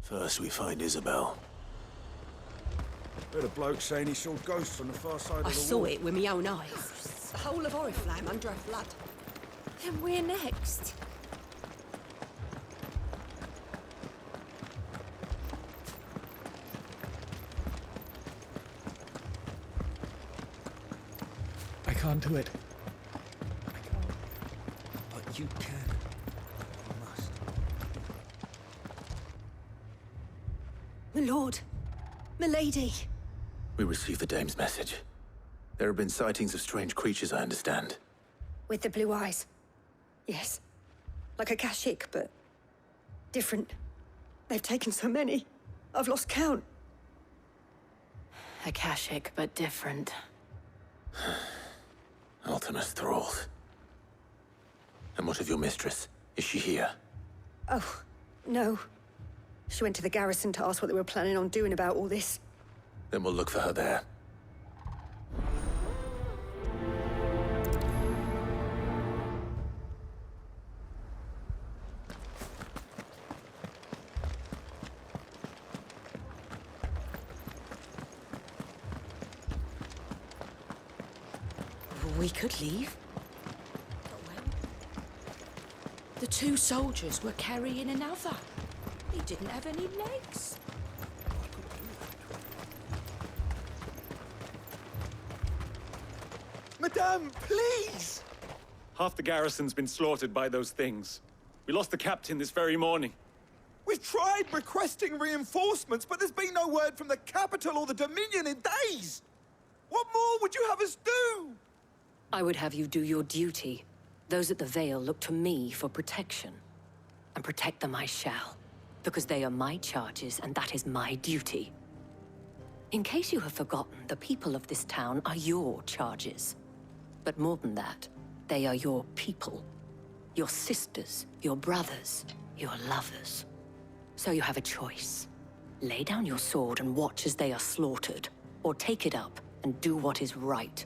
First we find Isabel. Heard a bloke saying he saw ghosts on the far side of the I wall. saw it with my own eyes. The whole of Oriflamme under a flood. And we're next. I can't do it. But you can. You must. My lord. My lady. We received the dame's message. There have been sightings of strange creatures, I understand. With the blue eyes. Yes. Like a Kashik, but different. They've taken so many. I've lost count. Akashic, but different. Ultimus thralls. And what of your mistress? Is she here? Oh, no. She went to the garrison to ask what they were planning on doing about all this. Then we'll look for her there. We could leave. But when? The two soldiers were carrying another. He didn't have any legs. Madame, please! Half the garrison's been slaughtered by those things. We lost the captain this very morning. We've tried requesting reinforcements, but there's been no word from the capital or the Dominion in days! What more would you have us do? I would have you do your duty. Those at the Vale look to me for protection. And protect them I shall. Because they are my charges, and that is my duty. In case you have forgotten, the people of this town are your charges. But more than that, they are your people. Your sisters, your brothers, your lovers. So you have a choice. Lay down your sword and watch as they are slaughtered, or take it up and do what is right.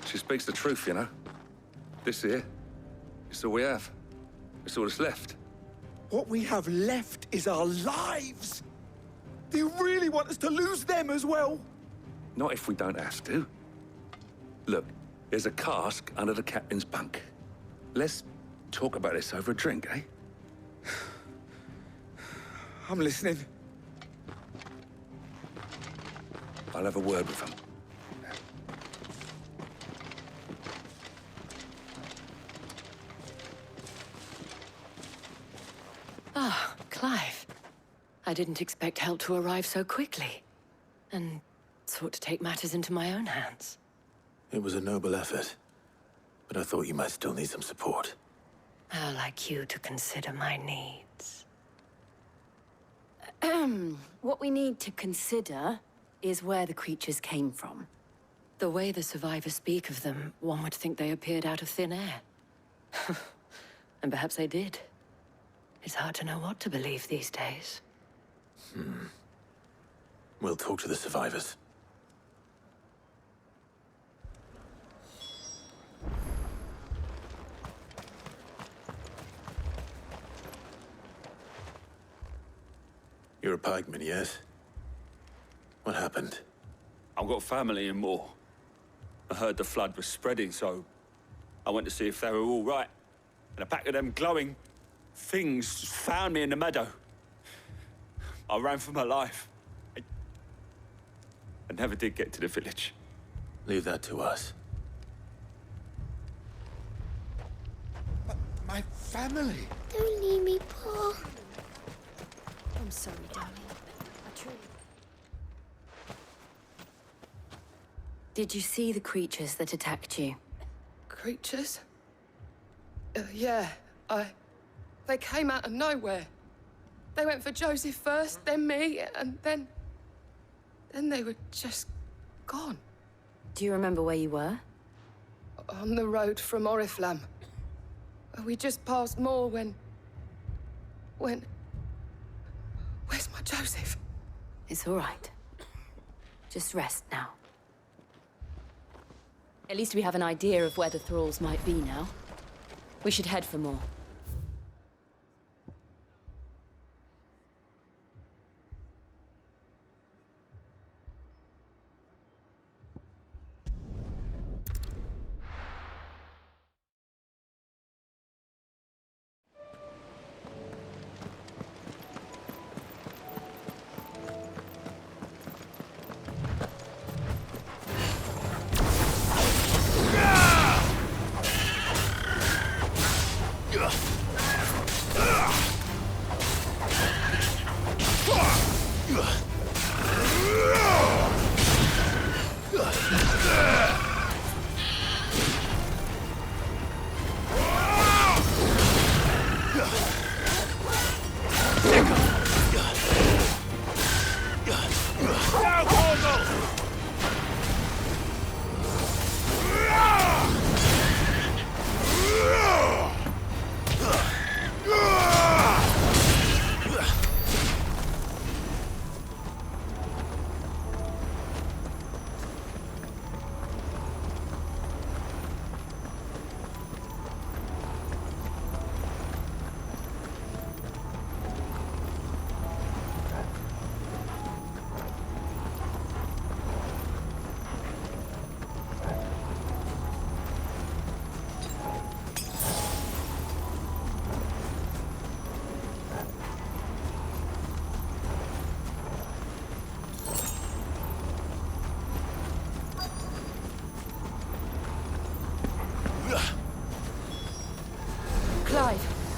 She speaks the truth, you know. This here, it's all we have. It's all that's left. What we have left is our lives! Do you really want us to lose them as well? Not if we don't have to. Look, there's a cask under the captain's bunk. Let's talk about this over a drink, eh? I'm listening. I'll have a word with him. Ah, Clive. I didn't expect help to arrive so quickly. And sought to take matters into my own hands. It was a noble effort, but I thought you might still need some support. How like you to consider my needs. What we need to consider is where the creatures came from. The way the survivors speak of them, one would think they appeared out of thin air. And perhaps they did. It's hard to know what to believe these days. We'll talk to the survivors. You're a pikeman, yes? What happened? I've got family in Moor. I heard the flood was spreading, so I went to see if they were all right. And a pack of them glowing things just found me in the meadow. I ran for my life. I never did get to the village. Leave that to us. But my family... Don't leave me, Paul. I'm sorry, darling. I truly... Did you see the creatures that attacked you? Creatures? Yeah, They came out of nowhere. They went for Joseph first, then me, and then they were just gone. Do you remember where you were? On the road from Oriflamme. We just passed Moor when... Where's my Joseph? It's all right. Just rest now. At least we have an idea of where the thralls might be now. We should head for more.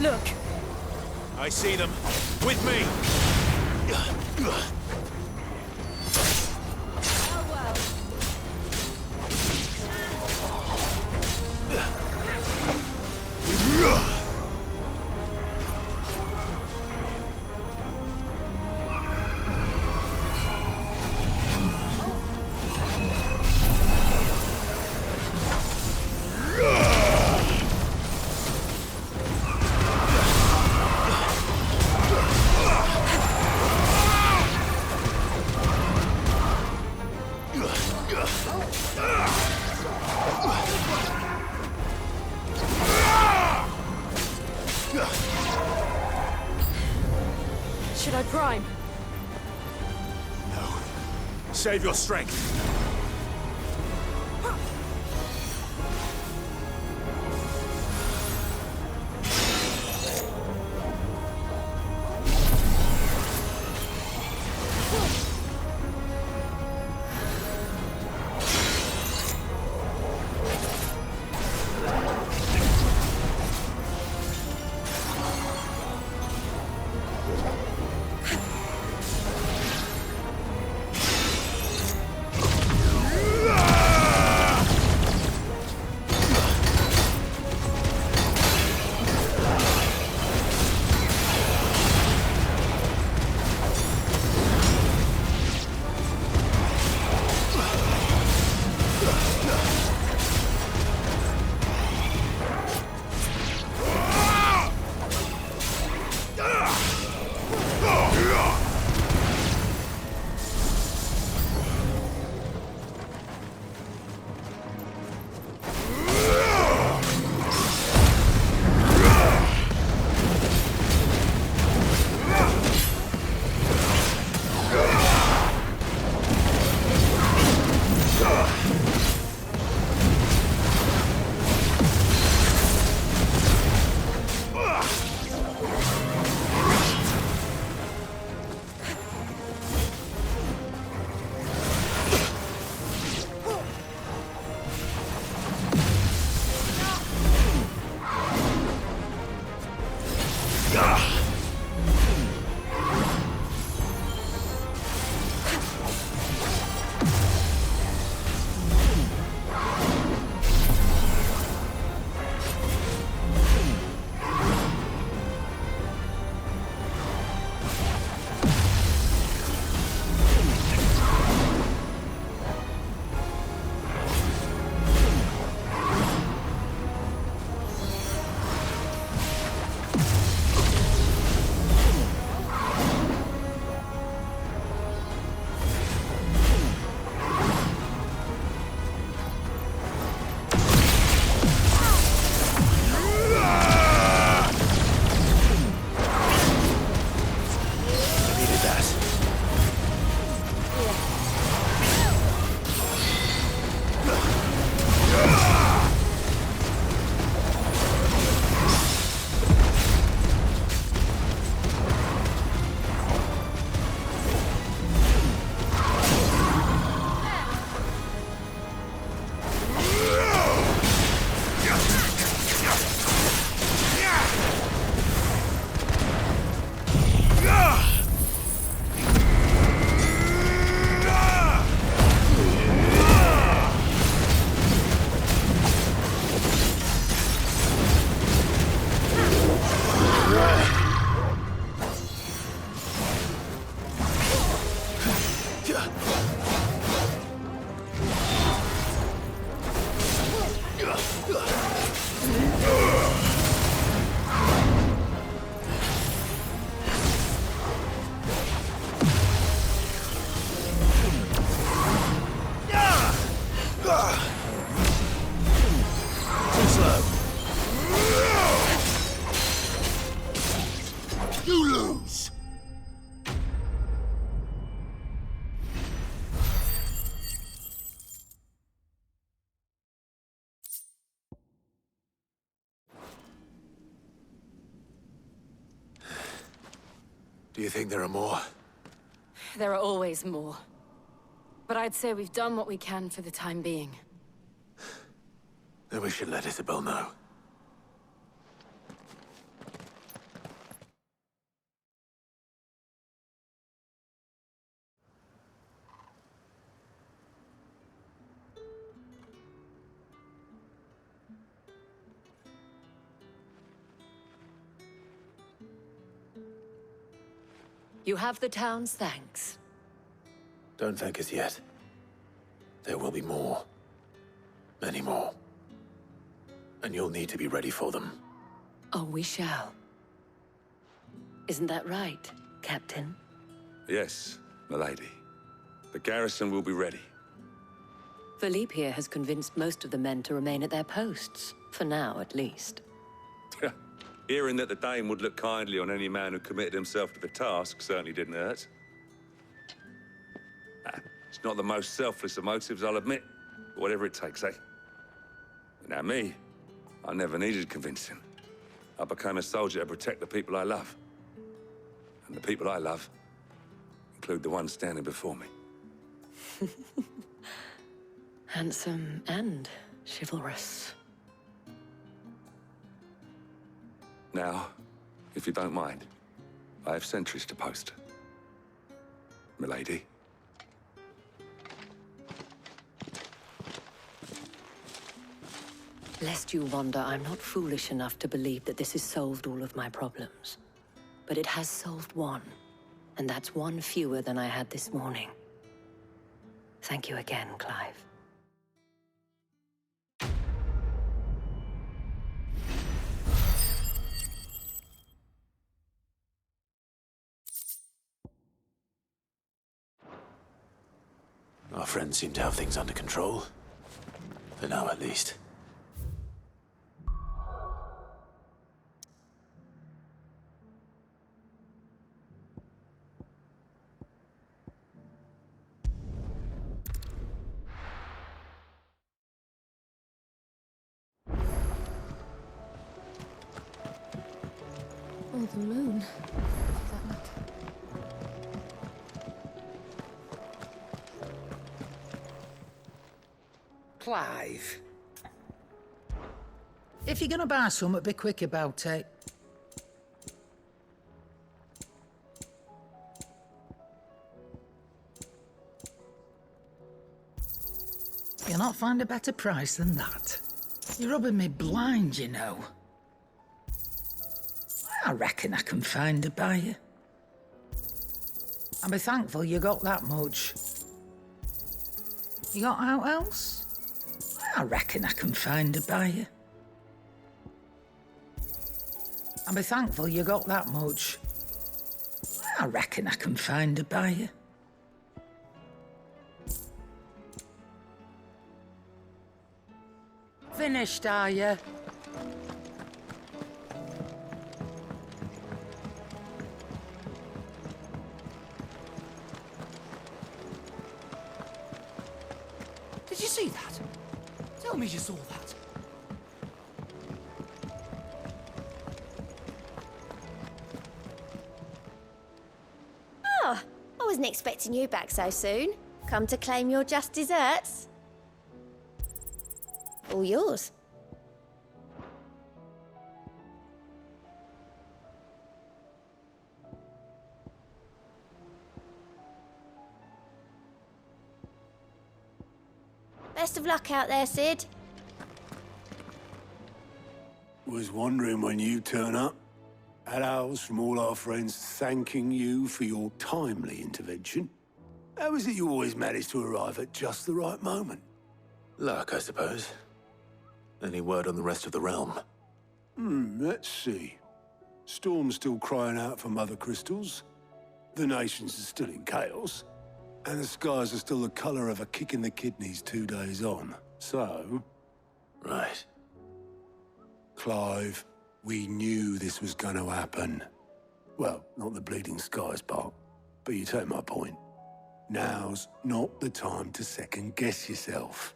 Look! I see them. With me! Should I prime? No. Save your strength. Do you think there are more? There are always more. But I'd say we've done what we can for the time being. Then we should let Isabel know. You have the town's thanks. Don't thank us yet. There will be more. Many more. And you'll need to be ready for them. Oh, we shall. Isn't that right, Captain? Yes, milady. The garrison will be ready. Philippe here has convinced most of the men to remain at their posts. For now, at least. Hearing that the Dane would look kindly on any man who committed himself to the task certainly didn't hurt. It's not the most selfless of motives, I'll admit. But whatever it takes, eh? Now me, I never needed convincing. I became a soldier to protect the people I love. And the people I love include the ones standing before me. Handsome and chivalrous. Now, if you don't mind, I have sentries to post. Milady. Lest you wonder, I'm not foolish enough to believe that this has solved all of my problems. But it has solved one, and that's one fewer than I had this morning. Thank you again, Clive. Our friends seem to have things under control. For now, at least. Oh, the moon. Clive. If you're gonna buy something, be quick about it. You'll not find a better price than that. You're rubbing me blind, you know. I reckon I can find a buyer. I'll be thankful you got that much. You got out else? I reckon I can find a buyer. I'll be thankful you got that much. I reckon I can find a buyer. Finished, are you? Did you see that? Tell me you saw that. Oh, I wasn't expecting you back so soon. Come to claim your just desserts? All yours. Best of luck out there, Sid. Was wondering when you turn up. Had owls from all our friends thanking you for your timely intervention. How is it you always manage to arrive at just the right moment? Luck, I suppose. Any word on the rest of the realm? Let's see. Storm's still crying out for Mother Crystals. The nations are still in chaos. And the skies are still the colour of a kick in the kidneys 2 days on. So... Right. Clive, we knew this was going to happen. Well, not the bleeding skies part, but you take my point. Now's not the time to second-guess yourself.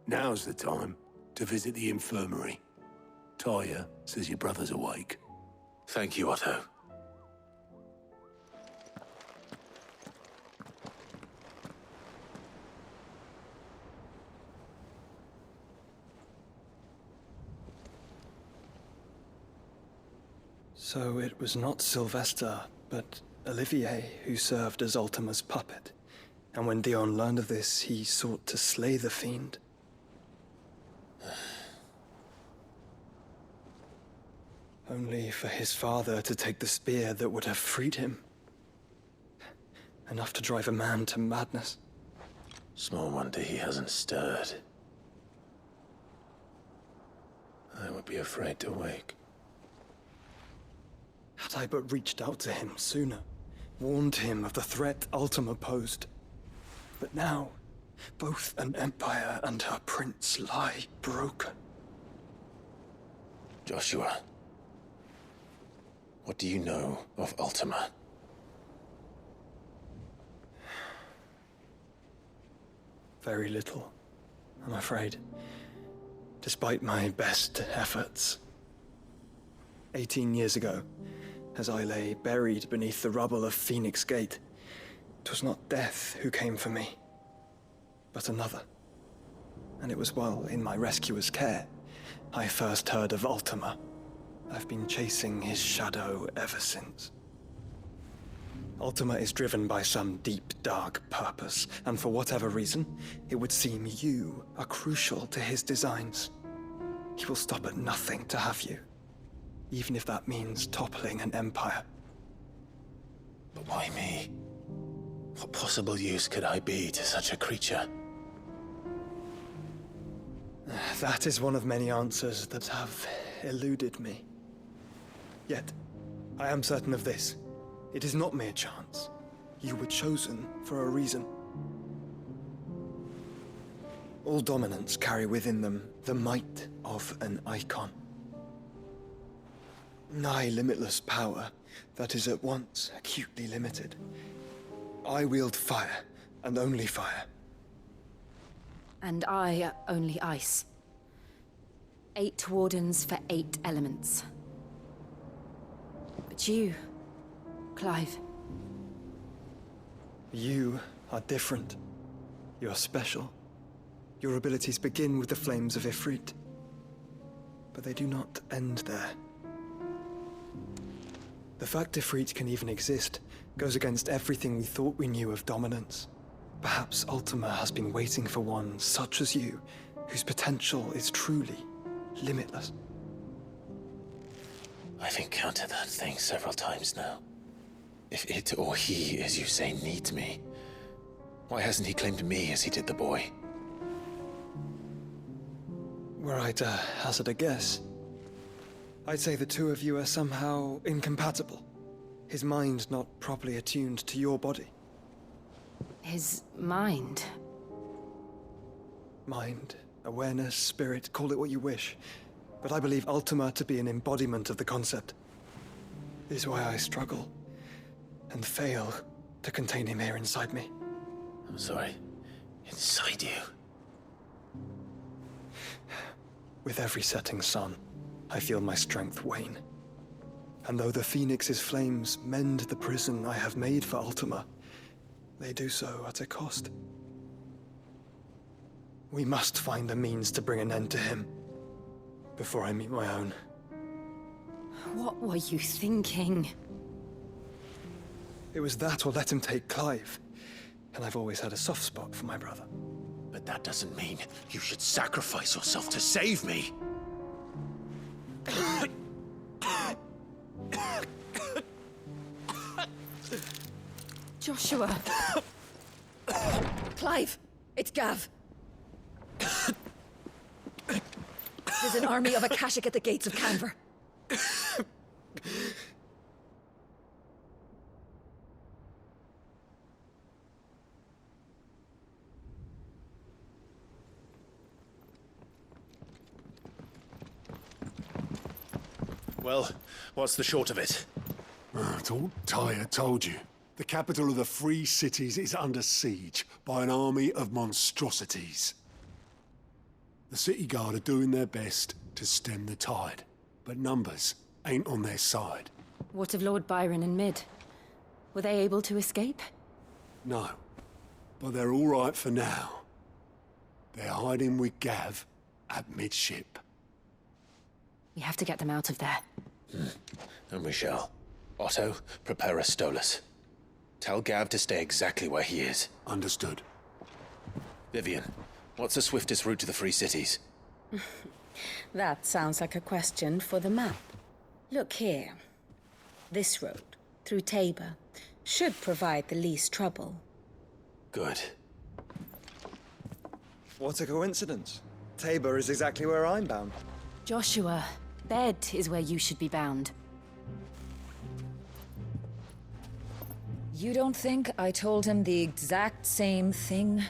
Now's the time to visit the infirmary. Taya says your brother's awake. Thank you, Otto. So it was not Sylvester, but Olivier who served as Ultima's puppet. And when Dion learned of this, he sought to slay the fiend. Only for his father to take the spear that would have freed him. enough to drive a man to madness. Small wonder he hasn't stirred. I would be afraid to wake. Had I but reached out to him sooner, warned him of the threat Ultima posed. But now, both an empire and her prince lie broken. Joshua, what do you know of Ultima? Very little, I'm afraid. Despite my best efforts. 18 years ago, as I lay buried beneath the rubble of Phoenix Gate, it was not death who came for me, but another. And it was while in my rescuer's care, I first heard of Ultima. I've been chasing his shadow ever since. Ultima is driven by some deep, dark purpose, and for whatever reason, it would seem you are crucial to his designs. He will stop at nothing to have you, even if that means toppling an empire. But why me? What possible use could I be to such a creature? That is one of many answers that have eluded me. Yet, I am certain of this. It is not mere chance. You were chosen for a reason. All dominants carry within them the might of an icon. Nigh limitless power that is at once acutely limited. I wield fire, and only fire. And I only ice. 8 wardens for 8 elements. But you, Clive. You are different. You are special. Your abilities begin with the flames of Ifrit. But they do not end there. The fact Ifrit can even exist goes against everything we thought we knew of dominance. Perhaps Ultima has been waiting for one such as you, whose potential is truly limitless. I've encountered that thing several times now. If it or he, as you say, needs me, why hasn't he claimed me as he did the boy? Were I to hazard a guess, I'd say the two of you are somehow incompatible. His mind not properly attuned to your body. His mind? Mind, awareness, spirit, call it what you wish. But I believe Ultima to be an embodiment of the concept. This is why I struggle and fail to contain him here inside me. I'm sorry. Inside you? With every setting sun, I feel my strength wane. And though the Phoenix's flames mend the prison I have made for Ultima, they do so at a cost. We must find a means to bring an end to him before I meet my own. What were you thinking? It was that or let him take Clive. And I've always had a soft spot for my brother. But that doesn't mean you should sacrifice yourself to save me. Joshua. Clive, it's Gav. There's an army of Akashic at the gates of Canver. Well, what's the short of it? It's all Tyre told you. The capital of the Free Cities is under siege by an army of monstrosities. The City Guard are doing their best to stem the tide, but numbers ain't on their side. What of Lord Byron and Mid? Were they able to escape? No, but they're all right for now. They're hiding with Gav at midship. We have to get them out of there. And we shall. Otto, prepare a Stolas. Tell Gav to stay exactly where he is. Understood. Vivian, what's the swiftest route to the Free Cities? That sounds like a question for the map. Look here. This road, through Tabor, should provide the least trouble. Good. What a coincidence. Tabor is exactly where I'm bound. Joshua, bed is where you should be bound. You don't think I told him the exact same thing?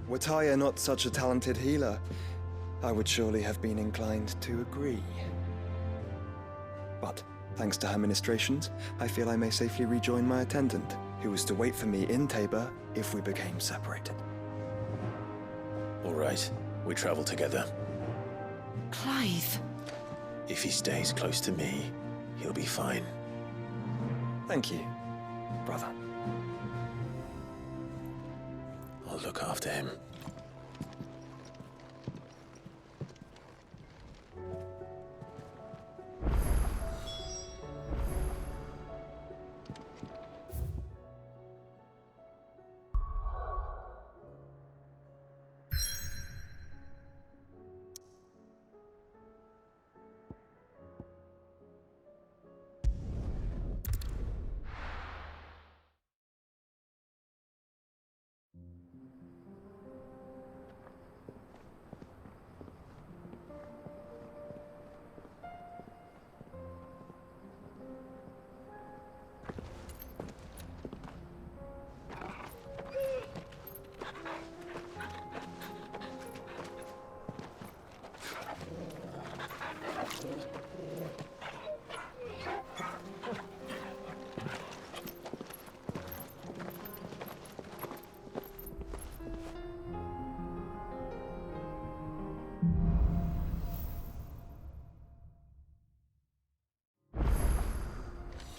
Were Taya not such a talented healer, I would surely have been inclined to agree. But, thanks to her ministrations, I feel I may safely rejoin my attendant, who was to wait for me in Tabor if we became separated. All right, we travel together. Clive. If he stays close to me, he'll be fine. Thank you, brother. I'll look after him.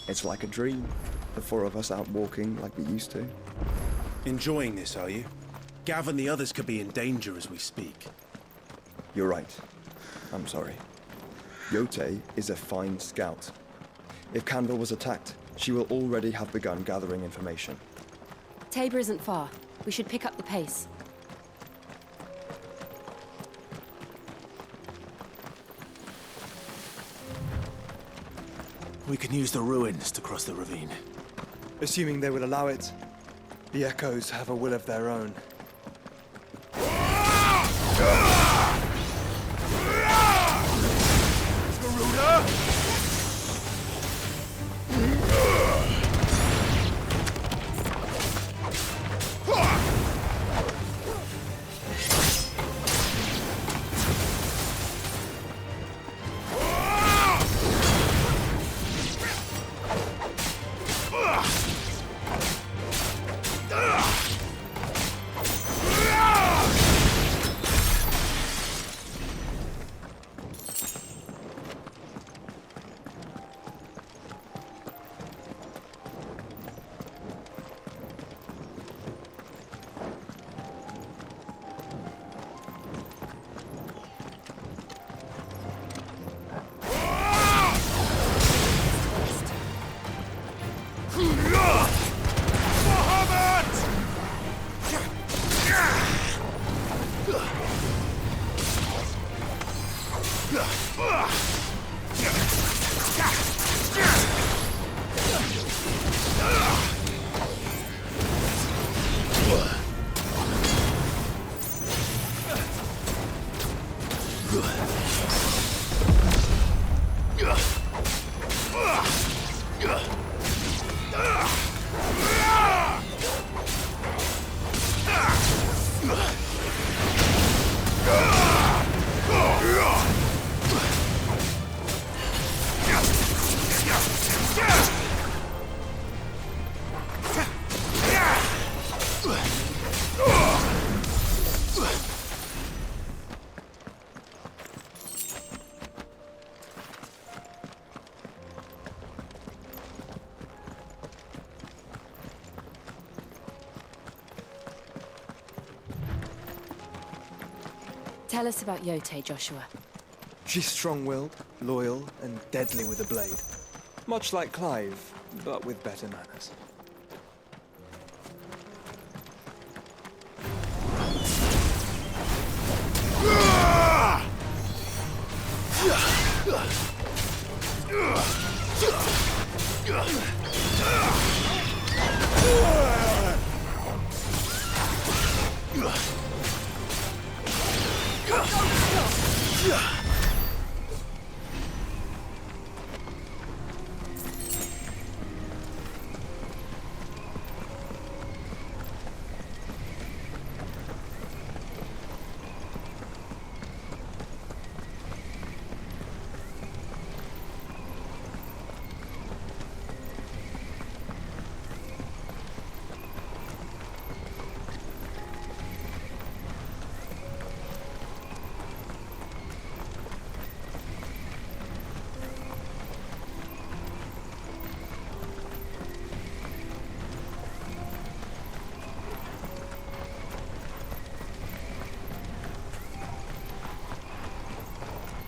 It's like a dream. The four of us out walking like we used to. Enjoying this, are you? Gav and the others could be in danger as we speak. You're right. I'm sorry. Yote is a fine scout. If Canville was attacked, she will already have begun gathering information. Tabor isn't far. We should pick up the pace. We can use the ruins to cross the ravine. Assuming they would allow it. The Echoes have a will of their own. Tell us about Yote, Joshua. She's strong-willed, loyal, and deadly with a blade. Much like Clive, but with better manners.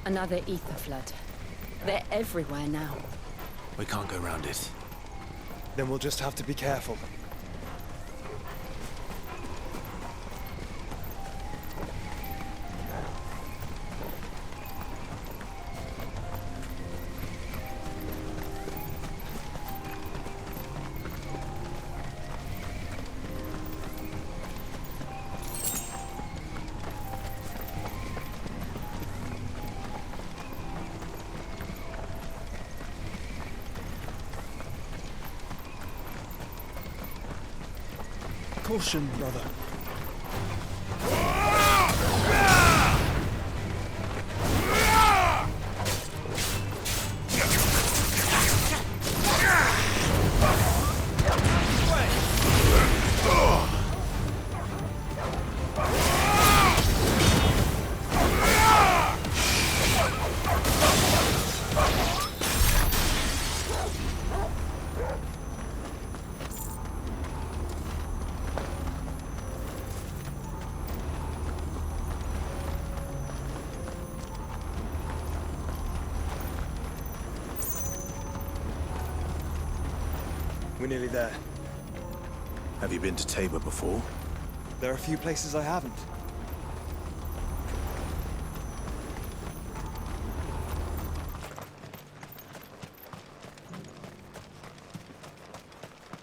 Another ether flood. They're everywhere now. We can't go round it. Then we'll just have to be careful. Caution, brother. We're nearly there. Have you been to Tabor before? There are a few places I haven't.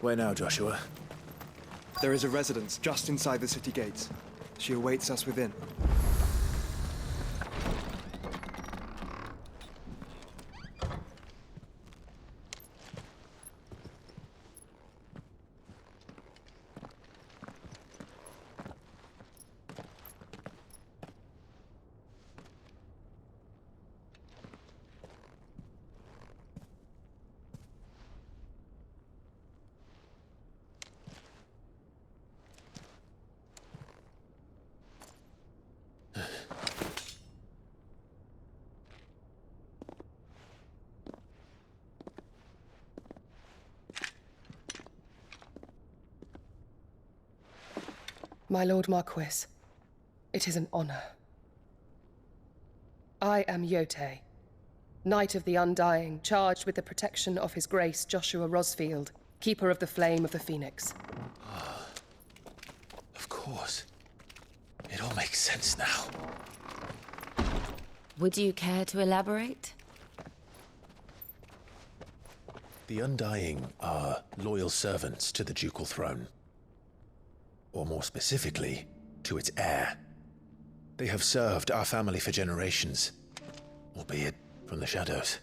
Where now, Joshua? There is a residence just inside the city gates. She awaits us within. My Lord Marquis, it is an honor. I am Yote, Knight of the Undying, charged with the protection of His Grace Joshua Rosfield, Keeper of the Flame of the Phoenix. Of course. It all makes sense now. Would you care to elaborate? The Undying are loyal servants to the ducal throne. Or more specifically, to its heir. They have served our family for generations, albeit from the shadows.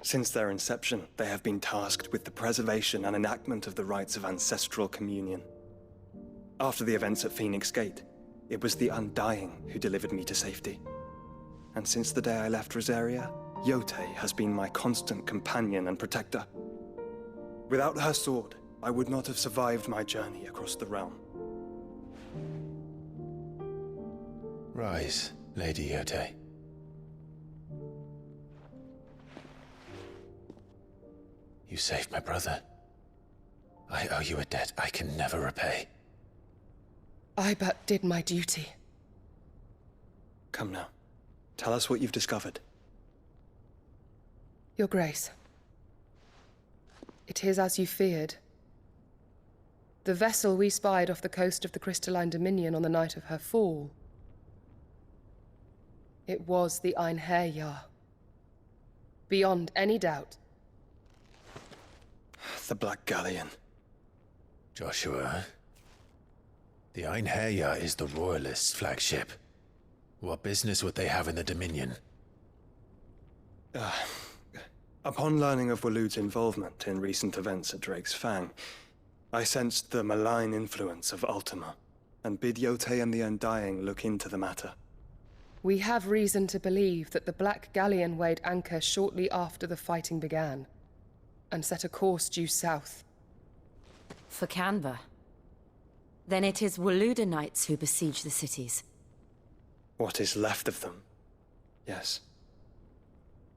Since their inception, they have been tasked with the preservation and enactment of the rites of ancestral communion. After the events at Phoenix Gate, it was the Undying who delivered me to safety. And since the day I left Rosaria, Yote has been my constant companion and protector. Without her sword, I would not have survived my journey across the realm. Rise, Lady Yote. You saved my brother. I owe you a debt I can never repay. I but did my duty. Come now. Tell us what you've discovered. Your Grace. It is as you feared. The vessel we spied off the coast of the Crystalline Dominion on the night of her fall. It was the Einherjar. Beyond any doubt. The Black Galleon. Joshua, the Einherjar is the Royalists' flagship. What business would they have in the Dominion? Upon learning of Waloed's involvement in recent events at Drake's Fang, I sensed the malign influence of Ultima, and bid Yote and the Undying look into the matter. We have reason to believe that the Black Galleon weighed anchor shortly after the fighting began, and set a course due south. For Canva. Then it is Waloeda knights who besiege the cities. What is left of them, yes.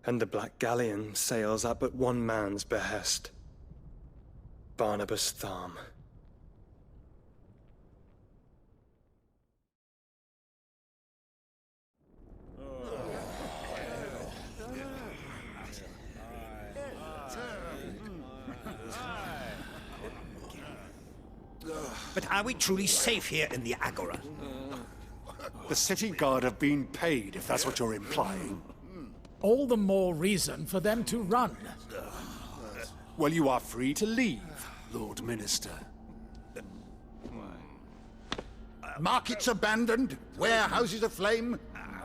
And the Black Galleon sails at but one man's behest. Barnabas Tharm. But are we truly safe here in the Agora? The city guard have been paid, if that's what you're implying. All the more reason for them to run. Well, you are free to leave, Lord Minister. Markets abandoned, warehouses aflame,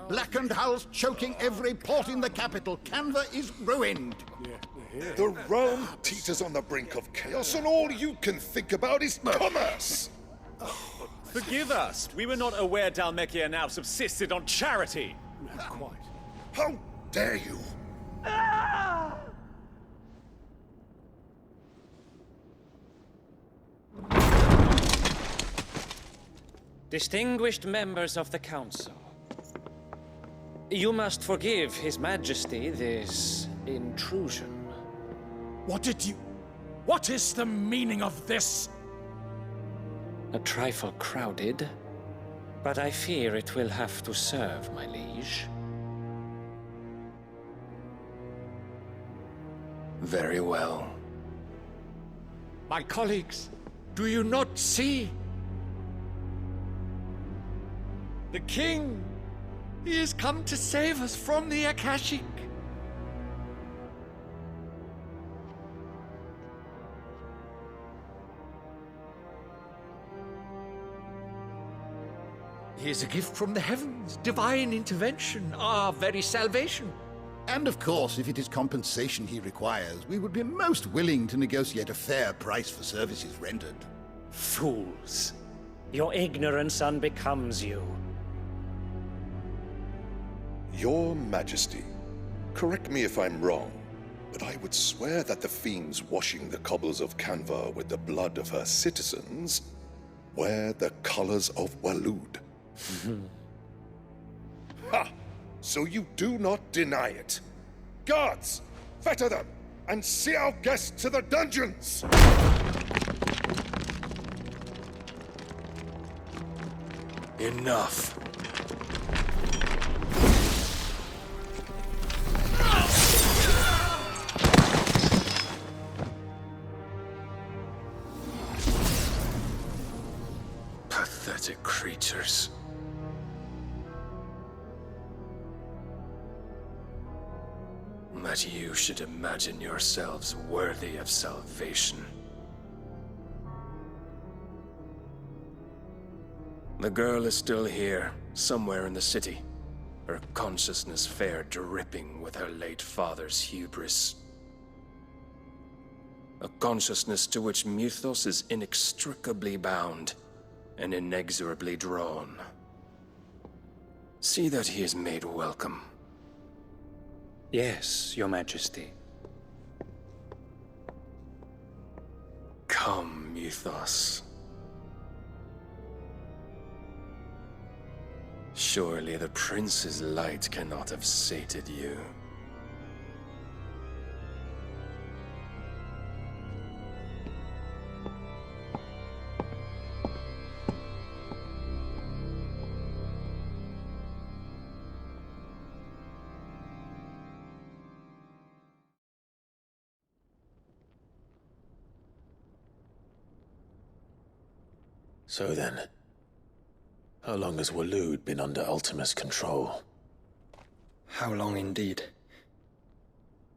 blackened hulls choking every port in the capital. Canva is ruined. The realm teeters on the brink of chaos, and all you can think about is commerce! Forgive us. We were not aware Dhalmekia now subsisted on charity. Quite. How dare you! Distinguished members of the Council, you must forgive His Majesty this intrusion. What is the meaning of this? A trifle crowded, but I fear it will have to serve, my liege. Very well. My colleagues, do you not see? The king! He has come to save us from the Akashic. He is a gift from the heavens, divine intervention, our very salvation. And of course, if it is compensation he requires, we would be most willing to negotiate a fair price for services rendered. Fools! Your ignorance unbecomes you. Your Majesty, correct me if I'm wrong, but I would swear that the fiends washing the cobbles of Canva with the blood of her citizens wear the colors of Waloed. Ha! So you do not deny it. Guards, fetter them, and see our guests to the dungeons! Enough. Pathetic creatures. That you should imagine yourselves worthy of salvation. The girl is still here, somewhere in the city. Her consciousness fair dripping with her late father's hubris. A consciousness to which Mythos is inextricably bound and inexorably drawn. See that he is made welcome. Yes, Your Majesty. Come, Mythos. Surely the prince's light cannot have sated you. So then, how long has Waloed been under Ultima's control? How long indeed?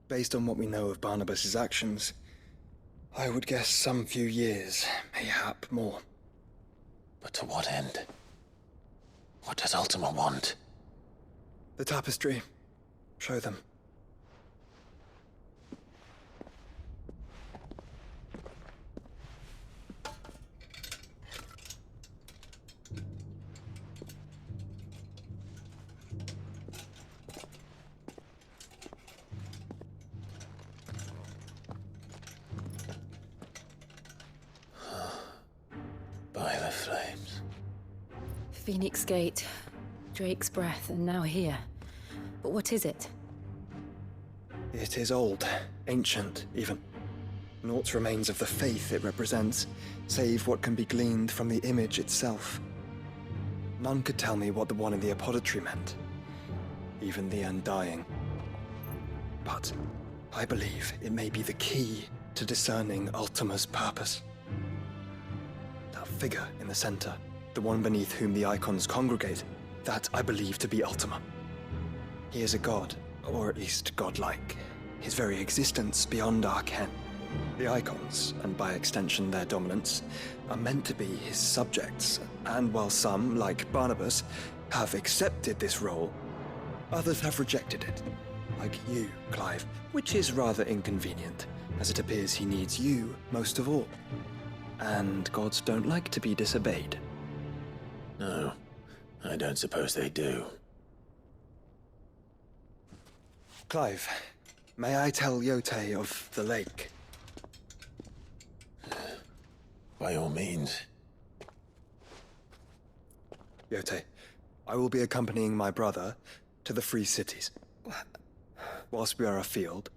Based on what we know of Barnabas's actions, I would guess some few years, mayhap more. But to what end? What does Ultima want? The tapestry. Show them. By the flames. Phoenix Gate, Drake's Breath, and now here. But what is it? It is old, ancient, even. Naught remains of the faith it represents, save what can be gleaned from the image itself. None could tell me what the one in the apothecary meant, even the Undying. But I believe it may be the key to discerning Ultima's purpose. That figure in the center, the one beneath whom the icons congregate, that I believe to be Ultima. He is a god, or at least godlike, his very existence beyond our ken. The icons, and by extension their dominants, are meant to be his subjects, and while some, like Barnabas, have accepted this role, others have rejected it. Like you, Clive, which is rather inconvenient, as it appears he needs you most of all. And gods don't like to be disobeyed. No, I don't suppose they do. Clive, may I tell Yote of the lake? By all means. Yote, I will be accompanying my brother to the Free Cities. Whilst we are afield,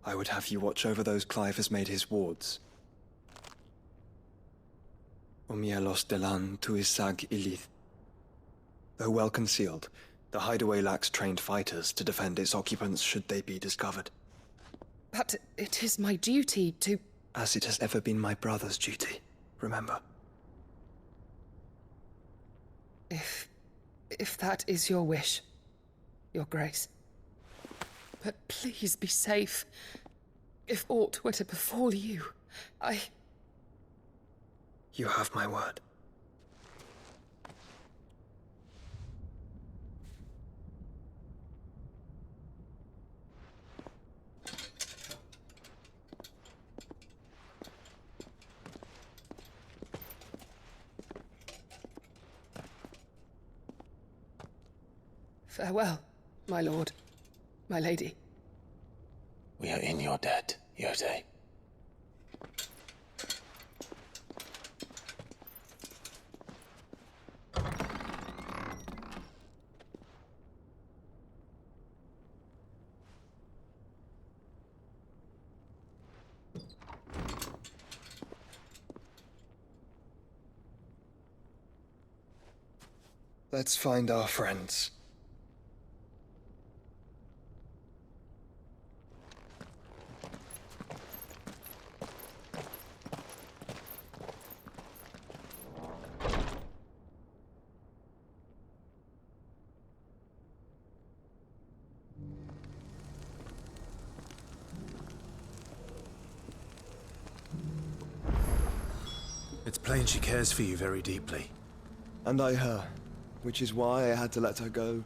I would have you watch over those Clive has made his wards. Omielos delan tuisag ilith. Though well concealed, the hideaway lacks trained fighters to defend its occupants should they be discovered. But it is my duty to... As it has ever been my brother's duty, remember. If that is your wish, Your Grace. But please be safe. If aught were to befall you, You have my word. Farewell, my lord, my lady. We are in your debt, Yote. Let's find our friends. It's plain she cares for you very deeply. And I her, which is why I had to let her go.